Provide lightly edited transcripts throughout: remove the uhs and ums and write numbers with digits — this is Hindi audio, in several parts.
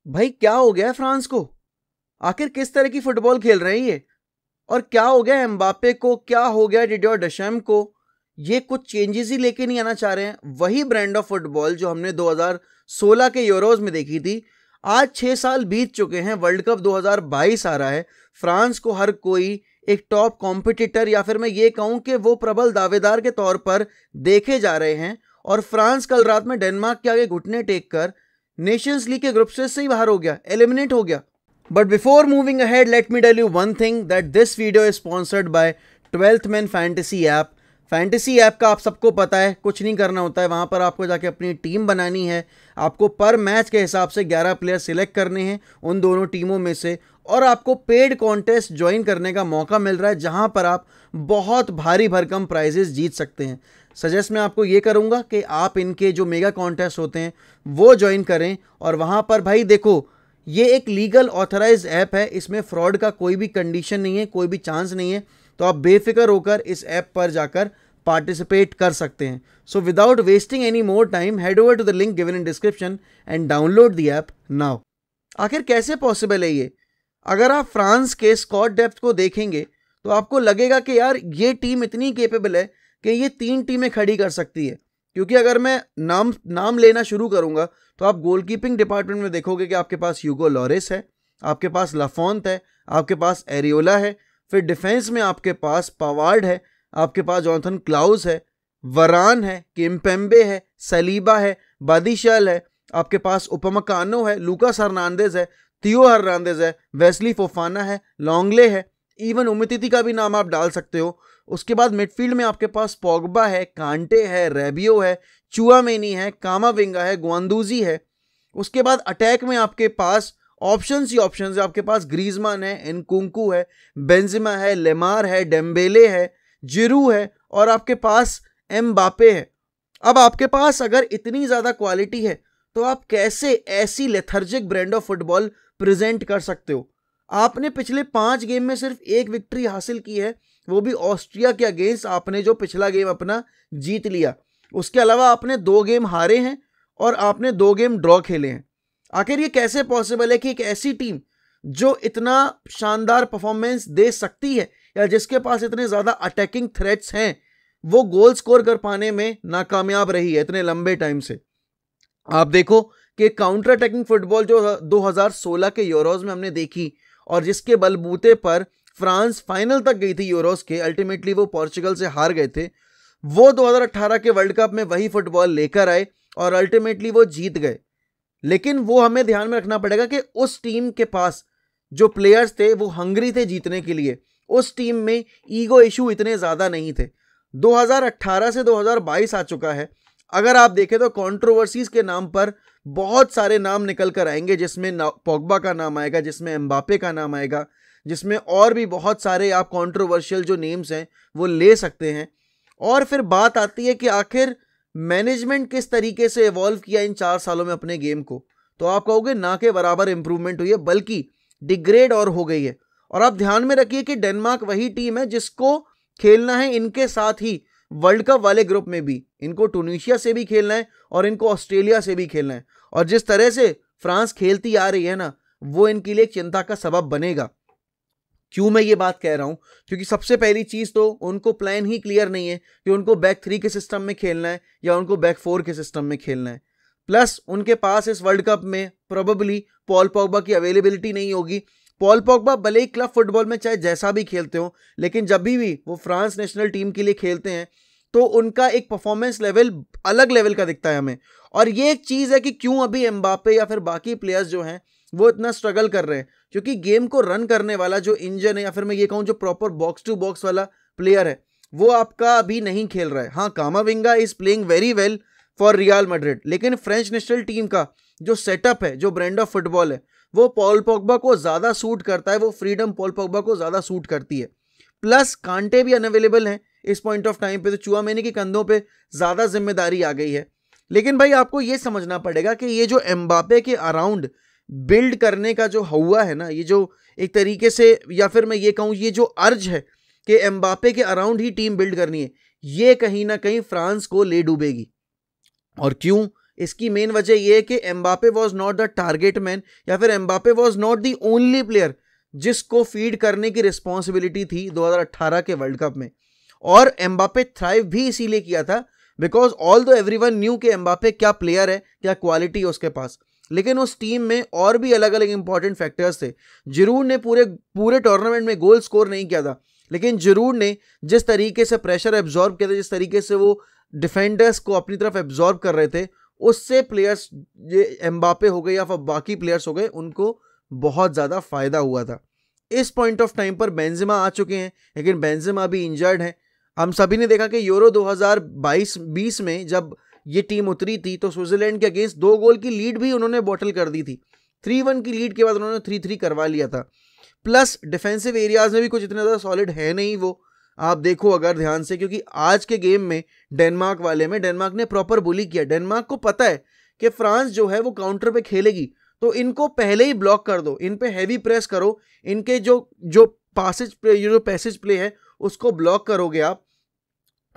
भाई क्या हो गया है फ्रांस को? आखिर किस तरह की फुटबॉल खेल रहे हैं ये? और क्या हो गया एम्बापे को, क्या हो गया डिडियर डेशैम को? ये कुछ चेंजेस ही लेके नहीं आना चाह रहे हैं। वही ब्रांड ऑफ फुटबॉल जो हमने 2016 के यूरोज में देखी थी। आज 6 साल बीत चुके हैं, वर्ल्ड कप 2022 आ रहा है। फ्रांस को हर कोई एक टॉप कॉम्पिटिटर या फिर मैं ये कहूं कि वो प्रबल दावेदार के तौर पर देखे जा रहे हैं। और फ्रांस कल रात में डेनमार्क के आगे घुटने टेक कर नेशंस लीग के ग्रुप स्टेज से ही बाहर हो गया, एलिमिनेट हो गया। But before moving ahead, let me tell you one thing that this video is sponsored by 12th Man Fantasy App. Fantasy app का आप सबको पता है, कुछ नहीं करना होता है। वहाँ पर आपको जाके अपनी टीम बनानी है। आपको पर मैच के हिसाब से 11 प्लेयर सिलेक्ट करने हैं उन दोनों टीमों में से, और आपको पेड कॉन्टेस्ट ज्वाइन करने का मौका मिल रहा है जहाँ पर आप बहुत भारी भरकम प्राइजेस जीत सकते हैं। सजेस्ट मैं आपको ये करूँगा कि आप इनके जो मेगा कॉन्टेस्ट होते हैं वो ज्वाइन करें। और वहाँ पर भाई देखो, ये एक लीगल ऑथराइज्ड ऐप है, इसमें फ्रॉड का कोई भी कंडीशन नहीं है, कोई भी चांस नहीं है। तो आप बेफिक्र होकर इस ऐप पर जाकर पार्टिसिपेट कर सकते हैं। So without wasting any more time, head over to the link given in description and download the app now. आखिर कैसे पॉसिबल है ये? अगर आप फ्रांस के स्क्वाड डेप्थ को देखेंगे तो आपको लगेगा कि यार ये टीम इतनी केपेबल है कि ये 3 टीमें खड़ी कर सकती है। क्योंकि अगर मैं नाम लेना शुरू करूंगा तो आप गोलकीपिंग डिपार्टमेंट में देखोगे कि आपके पास ह्यूगो लॉरिस है, आपके पास लाफोंत है, आपके पास एरियोला है। फिर डिफेंस में आपके पास पावार्ड है, आपके पास जॉनथन क्लाउस है, वरान है, किम्पेम्बे है, सलीबा है, बादिशाल है, आपके पास उपमकानो है, लूकास हर्नांडेज है, थियो हर्नांडेज है, वेस्ली फोफाना है, लॉन्गले है, इवन उमितिति का भी नाम आप डाल सकते हो। उसके बाद मिडफील्ड में आपके पास पोग्बा है, कांटे है, रेबियो है, चुआमेनी है, कामाविंगा है, गुआंदूजी है। उसके बाद अटैक में आपके पास ऑप्शंस ही ऑप्शंस है। आपके पास ग्रीजमान है, एनकुंकू है, बेंजिमा है, लेमार है, डेम्बेले है, जिरू है, और आपके पास एम्बापे है। अब आपके पास अगर इतनी ज़्यादा क्वालिटी है तो आप कैसे ऐसी lethargic brand of football present कर सकते हो? आपने पिछले 5 गेम में सिर्फ 1 विक्ट्री हासिल की है, वो भी ऑस्ट्रिया के अगेंस्ट आपने जो पिछला गेम अपना जीत लिया। उसके अलावा आपने 2 गेम हारे हैं और आपने 2 गेम ड्रॉ खेले हैं। आखिर ये कैसे पॉसिबल है कि एक ऐसी टीम जो इतना शानदार परफॉर्मेंस दे सकती है या जिसके पास इतने ज़्यादा अटैकिंग थ्रेट्स हैं, वो गोल स्कोर कर पाने में नाकामयाब रही है इतने लंबे टाइम से? आप देखो कि काउंटर अटैकिंग फुटबॉल जो 2016 के यूरोज में हमने देखी और जिसके बलबूते पर फ्रांस फाइनल तक गई थी यूरोज के, अल्टीमेटली वो पोर्चुगल से हार गए थे। वो 2018 के वर्ल्ड कप में वही फुटबॉल लेकर आए और अल्टीमेटली वो जीत गए। लेकिन वो हमें ध्यान में रखना पड़ेगा कि उस टीम के पास जो प्लेयर्स थे वो हंग्री थे जीतने के लिए। उस टीम में ईगो इशू इतने ज़्यादा नहीं थे। 2018 से 2022 आ चुका है। अगर आप देखें तो कंट्रोवर्सीज के नाम पर बहुत सारे नाम निकल कर आएंगे, जिसमें पोग्बा का नाम आएगा, जिसमें एम्बापे का नाम आएगा, जिसमें और भी बहुत सारे आप कंट्रोवर्शियल जो नेम्स हैं वो ले सकते हैं। और फिर बात आती है कि आखिर मैनेजमेंट किस तरीके से इवॉल्व किया इन 4 सालों में अपने गेम को, तो आप कहोगे ना के बराबर इंप्रूवमेंट हुई है, बल्कि डिग्रेड और हो गई है। और आप ध्यान में रखिए कि डेनमार्क वही टीम है जिसको खेलना है इनके साथ ही वर्ल्ड कप वाले ग्रुप में भी। इनको टूनीशिया से भी खेलना है और इनको ऑस्ट्रेलिया से भी खेलना है। और जिस तरह से फ्रांस खेलती आ रही है ना, वो इनके लिए एक चिंता का सबब बनेगा। क्यों मैं ये बात कह रहा हूं? क्योंकि सबसे पहली चीज तो उनको प्लान ही क्लियर नहीं है कि उनको बैक 3 के सिस्टम में खेलना है या उनको बैक 4 के सिस्टम में खेलना है। प्लस उनके पास इस वर्ल्ड कप में प्रोबेबली पॉल पोग्बा की अवेलेबिलिटी नहीं होगी। पॉल पोग्बा भले ही क्लब फुटबॉल में चाहे जैसा भी खेलते हो, लेकिन जब भी वो फ्रांस नेशनल टीम के लिए खेलते हैं तो उनका एक परफॉर्मेंस लेवल अलग लेवल का दिखता है हमें। और ये एक चीज़ है कि क्यों अभी एम्बापे या फिर बाकी प्लेयर्स जो हैं वो इतना स्ट्रगल कर रहे हैं, क्योंकि गेम को रन करने वाला जो इंजन है या फिर मैं ये कहूँ जो प्रॉपर बॉक्स टू बॉक्स वाला प्लेयर है वो आपका अभी नहीं खेल रहा है। हाँ, कामाविंगा is playing very well for real Madrid, लेकिन फ्रेंच नेशनल टीम का जो सेटअप है, जो ब्रांड ऑफ फुटबॉल है, वो पॉल पोग्बा को ज़्यादा सूट करता है। वो फ्रीडम पॉल पोग्बा को ज़्यादा सूट करती है। प्लस कांटे भी अनअवेलेबल हैं इस पॉइंट ऑफ टाइम पे, तो चुआमेनी के कंधों पे ज़्यादा जिम्मेदारी आ गई है। लेकिन भाई आपको ये समझना पड़ेगा कि ये जो एम्बापे के अराउंड बिल्ड करने का जो हुआ है ना, ये जो एक तरीके से या फिर मैं ये कहूँ ये जो अर्ज है कि एम्बापे के अराउंड ही टीम बिल्ड करनी है, ये कहीं ना कहीं फ्रांस को ले डूबेगी। और क्यों? इसकी मेन वजह यह है कि Mbappe was not the target man, या फिर Mbappe was not the only player जिसको फीड करने की रिस्पॉन्सिबिलिटी थी 2018 के वर्ल्ड कप में। और एम्बापे थ्राइव भी इसीलिए किया था बिकॉज ऑल दो एवरीवन न्यू कि एम्बापे क्या प्लेयर है, क्या क्वालिटी है उसके पास। लेकिन उस टीम में और भी अलग अलग इंपॉर्टेंट फैक्टर्स थे। जिरूर ने पूरे टूर्नामेंट में गोल स्कोर नहीं किया था, लेकिन जिरूर ने जिस तरीके से प्रेशर एब्जॉर्ब किया था, जिस तरीके से वो डिफेंडर्स को अपनी तरफ एब्जॉर्ब कर रहे थे, उससे प्लेयर्स ये एम्बापे हो गए या फिर बाकी प्लेयर्स हो गए, उनको बहुत ज़्यादा फायदा हुआ था। इस पॉइंट ऑफ टाइम पर बेंजेमा आ चुके हैं, लेकिन बेंजेमा भी इंजर्ड है। हम सभी ने देखा कि यूरो 2020 में जब ये टीम उतरी थी तो स्विट्जरलैंड के अगेंस्ट 2 गोल की लीड भी उन्होंने बॉटल कर दी थी। 3-1 की लीड के बाद उन्होंने 3-3 करवा लिया था। प्लस डिफेंसिव एरियाज में भी कुछ इतना ज़्यादा सॉलिड है नहीं वो, आप देखो अगर ध्यान से, क्योंकि आज के गेम में डेनमार्क वाले में डेनमार्क ने प्रॉपर बुली किया। डेनमार्क को पता है कि फ्रांस जो है वो काउंटर पे खेलेगी, तो इनको पहले ही ब्लॉक कर दो, इन पे हैवी प्रेस करो, इनके जो पैसेज प्ले है उसको ब्लॉक करोगे आप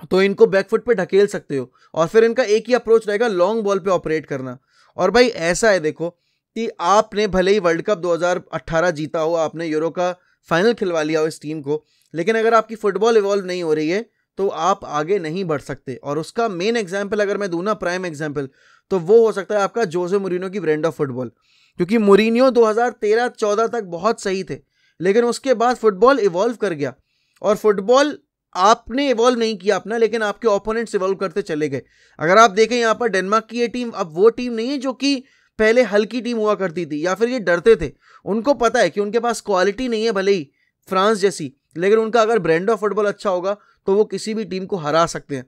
तो इनको बैकफुट पे ढकेल सकते हो। और फिर इनका एक ही अप्रोच रहेगा, लॉन्ग बॉल पे ऑपरेट करना। और भाई ऐसा है देखो कि आपने भले ही वर्ल्ड कप 2018 जीता हो, आपने यूरो का फाइनल खिलवा लिया हो इस टीम को, लेकिन अगर आपकी फुटबॉल इवॉल्व नहीं हो रही है तो आप आगे नहीं बढ़ सकते। और उसका मेन एग्जाम्पल अगर मैं दूं ना, प्राइम एग्जाम्पल, तो वो हो सकता है आपका जोसे मूरिन्हो की ब्रांड ऑफ फुटबॉल। क्योंकि मूरिन्हो 2013-14 तक बहुत सही थे, लेकिन उसके बाद फुटबॉल इवॉल्व कर गया। और फुटबॉल आपने इवॉल्व नहीं किया अपना, लेकिन आपके ओपोनेंट्स इवॉल्व करते चले गए। अगर आप देखें यहाँ पर डेनमार्क की ये टीम अब वो टीम नहीं है जो कि पहले हल्की टीम हुआ करती थी, या फिर ये डरते थे। उनको पता है कि उनके पास क्वालिटी नहीं है भले ही फ्रांस जैसी, लेकिन उनका अगर ब्रांड ऑफ फुटबॉल अच्छा होगा तो वो किसी भी टीम को हरा सकते हैं।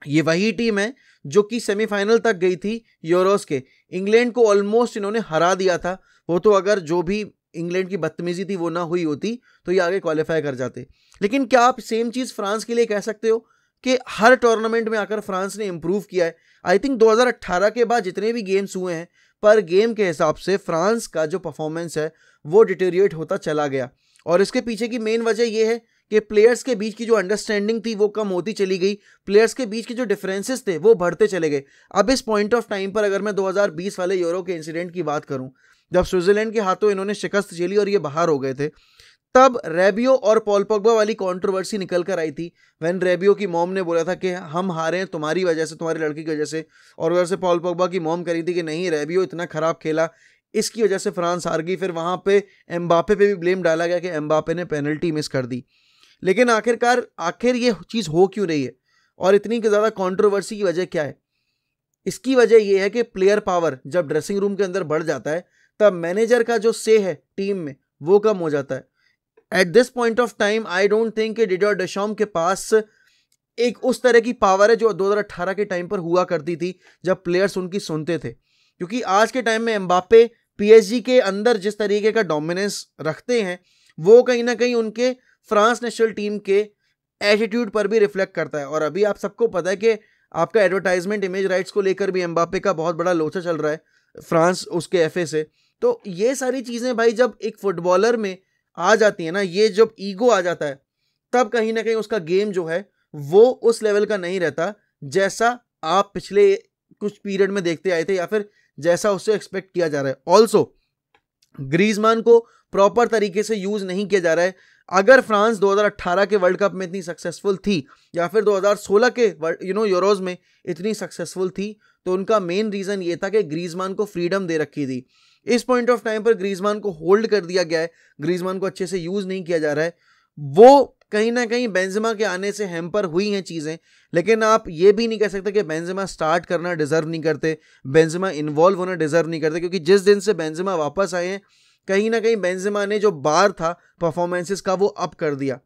ये वही टीम है जो कि सेमीफाइनल तक गई थी यूरोस के। इंग्लैंड को ऑलमोस्ट इन्होंने हरा दिया था। वो तो अगर जो भी इंग्लैंड की बदतमीजी थी वो ना हुई होती तो ये आगे क्वालिफाई कर जाते। लेकिन क्या आप सेम चीज़ फ्रांस के लिए कह सकते हो कि हर टूर्नामेंट में आकर फ्रांस ने इंप्रूव किया है? आई थिंक 2018 के बाद जितने भी गेम्स हुए हैं पर गेम के हिसाब से फ्रांस का जो परफॉर्मेंस है वो डिटेरिएट होता चला गया। और इसके पीछे की मेन वजह यह है कि प्लेयर्स के बीच की जो अंडरस्टैंडिंग थी वो कम होती चली गई, प्लेयर्स के बीच के जो डिफरेंसेस थे वो बढ़ते चले गए। अब इस पॉइंट ऑफ टाइम पर अगर मैं 2020 वाले यूरो के इंसिडेंट की बात करूं, जब स्विट्जरलैंड के हाथों इन्होंने शिकस्त झेली और ये बाहर हो गए थे, तब रेबियो और पॉल पोग्बा वाली कंट्रोवर्सी निकल कर आई थी। व्हेन रेबियो की मॉम ने बोला था कि हम हारे हैं तुम्हारी वजह से, तुम्हारी लड़की की वजह से, और उधर से पॉल पोग्बा की मॉम करी थी कि नहीं रेबियो इतना खराब खेला, इसकी वजह से फ्रांस हार गई। फिर वहाँ पे एम्बापे पे भी ब्लेम डाला गया कि एम्बापे ने पेनल्टी मिस कर दी। लेकिन आखिर ये चीज़ हो क्यों रही है और इतनी ज़्यादा कंट्रोवर्सी की वजह क्या है? इसकी वजह यह है कि प्लेयर पावर जब ड्रेसिंग रूम के अंदर बढ़ जाता है तब मैनेजर का जो से है टीम में वो कम हो जाता है। At this point of time I don't think कि डिडियर डेशॉम्स के पास एक उस तरह की पावर है जो 2018 के टाइम पर हुआ करती थी जब प्लेयर्स उनकी सुनते थे। क्योंकि आज के टाइम में एम्बापे पीएसजी के अंदर जिस तरीके का डोमिनेंस रखते हैं वो कहीं ना कहीं उनके फ्रांस नेशनल टीम के एटीट्यूड पर भी रिफ्लेक्ट करता है। और अभी आप सबको पता है कि आपका एडवर्टाइजमेंट इमेज राइट्स को लेकर भी एम्बापे का बहुत बड़ा लोचा चल रहा है फ्रांस उसके एफए से। तो ये सारी चीज़ें भाई जब एक फुटबॉलर में आ जाती है ना, ये जब ईगो आ जाता है तब कहीं ना कहीं उसका गेम जो है वो उस लेवल का नहीं रहता जैसा आप पिछले कुछ पीरियड में देखते आए थे या फिर जैसा उससे एक्सपेक्ट किया जा रहा है। ऑल्सो ग्रीजमान को प्रॉपर तरीके से यूज नहीं किया जा रहा है। अगर फ्रांस 2018 के वर्ल्ड कप में इतनी सक्सेसफुल थी या फिर 2016 के यूरोज में इतनी सक्सेसफुल थी तो उनका मेन रीजन ये था कि ग्रीजमान को फ्रीडम दे रखी थी। इस पॉइंट ऑफ टाइम पर ग्रीजमान को होल्ड कर दिया गया है, ग्रीजमान को अच्छे से यूज नहीं किया जा रहा है। वो कहीं ना कहीं बेंजेमा के आने से हैम्पर हुई हैं चीज़ें। लेकिन आप ये भी नहीं कह सकते कि बेंजेमा स्टार्ट करना डिजर्व नहीं करते, बेंजेमा इन्वॉल्व होना डिजर्व नहीं करते, क्योंकि जिस दिन से बेंजेमा वापस आए हैं कहीं ना कहीं बेंजेमा ने जो बार था परफॉर्मेंसेस का वो अप कर दिया।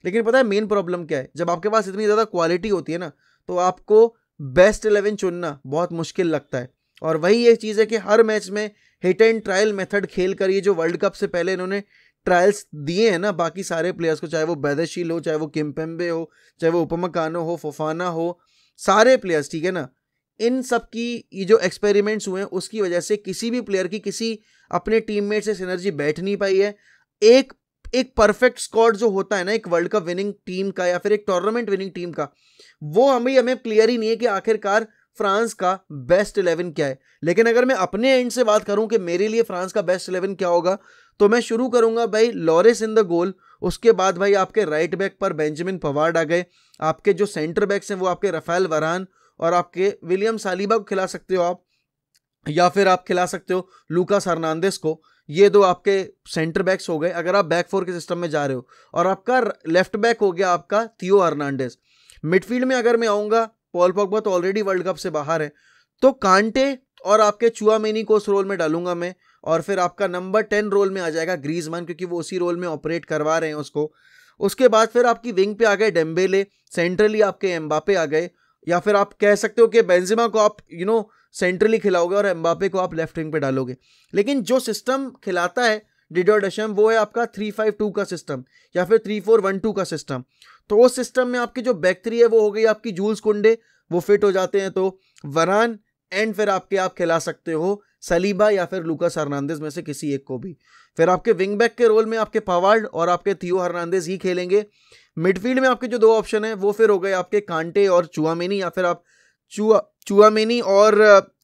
लेकिन पता है मेन प्रॉब्लम क्या है? जब आपके पास इतनी ज़्यादा क्वालिटी होती है ना तो आपको बेस्ट 11 चुनना बहुत मुश्किल लगता है। और वही ये चीज़ है कि हर मैच में हिट एंड ट्रायल मेथड खेल कर ये जो वर्ल्ड कप से पहले इन्होंने ट्रायल्स दिए हैं ना बाकी सारे प्लेयर्स को, चाहे वो बैदरशील हो, चाहे वो किम्पेम्बे हो, चाहे वो उपमकानो हो, फोफाना हो, सारे प्लेयर्स, ठीक है ना, इन सब की ये जो एक्सपेरिमेंट्स हुए हैं उसकी वजह से किसी भी प्लेयर की किसी अपने टीममेट से सिनर्जी बैठ नहीं पाई है। एक परफेक्ट स्क्वाड जो होता है ना एक वर्ल्ड कप विनिंग टीम का या फिर एक टूर्नामेंट विनिंग टीम का, वो हमें क्लियर ही नहीं है कि आखिरकार फ्रांस का बेस्ट 11 क्या है। लेकिन अगर मैं अपने एंड से बात करूं कि मेरे लिए फ्रांस का बेस्ट 11 क्या होगा, तो मैं शुरू करूंगा भाई लॉरेस इन द गोल। उसके बाद भाई आपके राइट बैक पर बेंजामिन पवार्ड आ गए। आपके जो सेंटर बैक्स हैं वो आपके राफेल वरान और आपके विलियम सालिबा को खिला सकते हो आप, या फिर आप खिला सकते हो लूकास हर्नांदेस को। ये दो आपके सेंटर बैक्स हो गए अगर आप बैक फोर के सिस्टम में जा रहे हो। और आपका लेफ्ट बैक हो गया आपका थियो हर्नांडेस। मिडफील्ड में अगर मैं आऊंगा, पॉल पॉगबा तो ऑलरेडी वर्ल्ड कप से बाहर है, तो कांटे और आपके चुआमेनी को उस रोल में डालूंगा मैं। और फिर आपका नंबर 10 रोल में आ जाएगा ग्रीजमान, क्योंकि वो उसी रोल में ऑपरेट करवा रहे हैं उसको। उसके बाद फिर आपकी विंग पे आ गए डेम्बेले, सेंट्रली आपके एम्बापे आ गए, या फिर आप कह सकते हो कि बेंजेमा को आप सेंट्रली खिलाओगे और एम्बापे को आप लेफ्ट विंग पे डालोगे। लेकिन जो सिस्टम खिलाता है डिडियर डेशम्स वो है आपका 3-5-2 का सिस्टम या फिर 3-4-1-2 का सिस्टम। तो उस सिस्टम में आपकी जो बैक थ्री है वो हो गई आपकी जूल्स कुंडे, वो फिट हो जाते हैं तो वरान, एंड फिर आप खिला सकते हो सलीबा या फिर लूकास हर्नांदेस में से किसी एक को भी। फिर आपके विंग बैक के रोल में आपके पवार्ड और आपके थियो हर्नांदेस ही खेलेंगे। मिडफील्ड में आपके जो दो ऑप्शन है वो फिर हो गए आपके कांटे और चुआमेनी, या फिर आप चुआमेनी और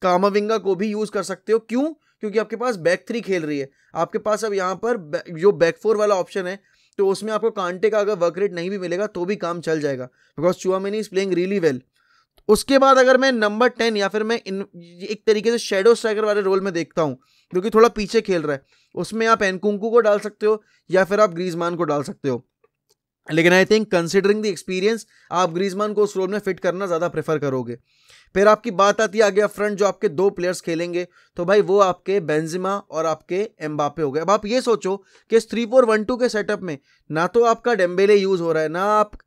कामाविंगा को भी यूज कर सकते हो। क्यों? क्योंकि आपके पास बैक थ्री खेल रही है आपके पास अब यहाँ पर जो बैक फोर वाला ऑप्शन है, तो उसमें आपको कांटे का अगर वर्क रेट नहीं भी मिलेगा तो भी काम चल जाएगा, because Tchouameni is playing really well. उसके बाद अगर मैं नंबर 10 या फिर मैं एक तरीके से शेडो स्ट्राइकर वाले रोल में देखता हूं, जो कि थोड़ा पीछे खेल रहा है, उसमें आप एनकुंकू को डाल सकते हो या फिर आप ग्रीजमान को डाल सकते हो। लेकिन I think considering the experience आप ग्रीजमान को उस रोल में फिट करना ज्यादा प्रेफर करोगे। फिर आपकी बात आती है आगे फ्रंट जो आपके दो प्लेयर्स खेलेंगे, तो भाई वो आपके बेंजेमा और आपके एम्बापे हो गए। अब आप ये सोचो कि इस 3-4-1-2 के सेटअप में ना तो आपका डेम्बेले यूज हो रहा है, ना आप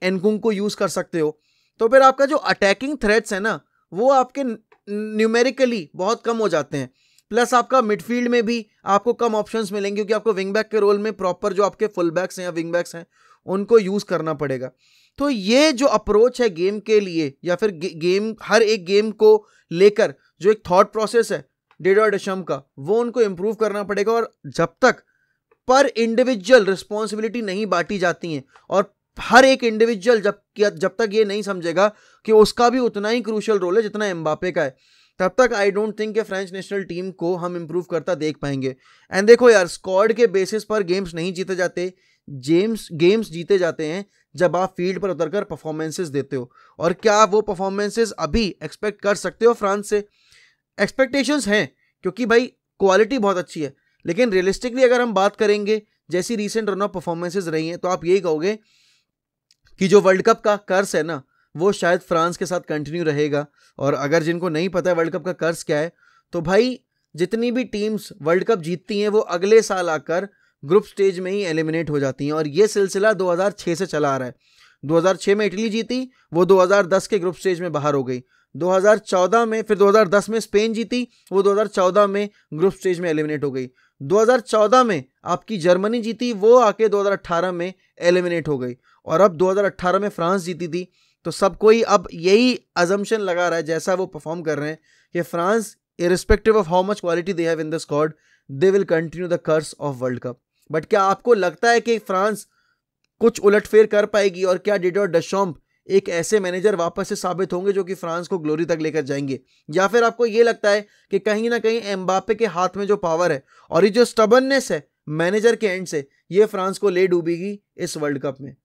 एनकुंकू यूज कर सकते हो, तो फिर आपका जो अटैकिंग थ्रेट्स है ना वो आपके न्यूमेरिकली बहुत कम हो जाते हैं। प्लस आपका मिडफील्ड में भी आपको कम ऑप्शंस मिलेंगे, क्योंकि आपको विंग बैक के रोल में प्रॉपर जो आपके फुल बैक्स हैं या विंग बैक्स हैं उनको यूज करना पड़ेगा। तो ये जो अप्रोच है गेम के लिए, या फिर गेम हर एक गेम को लेकर जो एक थॉट प्रोसेस है डिडियर डेशम्स का, वो उनको इंप्रूव करना पड़ेगा। और जब तक पर इंडिविजुअल रिस्पॉन्सिबिलिटी नहीं बांटी जाती है और हर एक इंडिविजुअल जब तक ये नहीं समझेगा कि उसका भी उतना ही क्रूशियल रोल है जितना एम्बापे का है, तब तक आई डोंट थिंक कि फ्रेंच नेशनल टीम को हम इंप्रूव करता देख पाएंगे। एंड देखो यार, स्क्वाड के बेसिस पर गेम्स नहीं जीते जाते, गेम्स जीते जाते हैं जब आप फील्ड पर उतरकर परफॉर्मेंसेस देते हो। और क्या वो परफॉर्मेंसेस अभी एक्सपेक्ट कर सकते हो फ्रांस से? एक्सपेक्टेशंस हैं, क्योंकि भाई क्वालिटी बहुत अच्छी है, लेकिन रियलिस्टिकली अगर हम बात करेंगे जैसी रीसेंट रन ऑफ परफॉर्मेंसेस रही हैं, तो आप यही कहोगे कि जो वर्ल्ड कप का कर्स है ना वो शायद फ्रांस के साथ कंटिन्यू रहेगा। और अगर जिनको नहीं पता है वर्ल्ड कप का कर्स क्या है, तो भाई जितनी भी टीम्स वर्ल्ड कप जीतती हैं वो अगले साल आकर ग्रुप स्टेज में ही एलिमिनेट हो जाती हैं। और ये सिलसिला 2006 से चला आ रहा है। 2006 में इटली जीती, वो 2010 के ग्रुप स्टेज में बाहर हो गई। 2014 में, फिर 2010 में स्पेन जीती, वो 2014 में ग्रुप स्टेज में एलिमिनेट हो गई। 2014 में आपकी जर्मनी जीती, वो आके 2018 में एलिमिनेट हो गई। और अब 2018 में फ्रांस जीती थी। तो सब कोई अब यही अजम्पशन लगा रहा है, जैसा वो परफॉर्म कर रहे हैं, कि France irrespective of how much quality they have in the squad, they will continue the curse of World Cup. But क्या आपको लगता है कि फ्रांस कुछ उलटफेर कर पाएगी? और क्या डिडियर डेशम्स एक ऐसे मैनेजर वापस से साबित होंगे जो कि फ्रांस को ग्लोरी तक लेकर जाएंगे? या फिर आपको ये लगता है कि कहीं ना कहीं एम्बापे के हाथ में जो पावर है और ये जो स्टबर्ननेस है मैनेजर के एंड से, ये फ्रांस को ले डूबेगी इस वर्ल्ड कप में?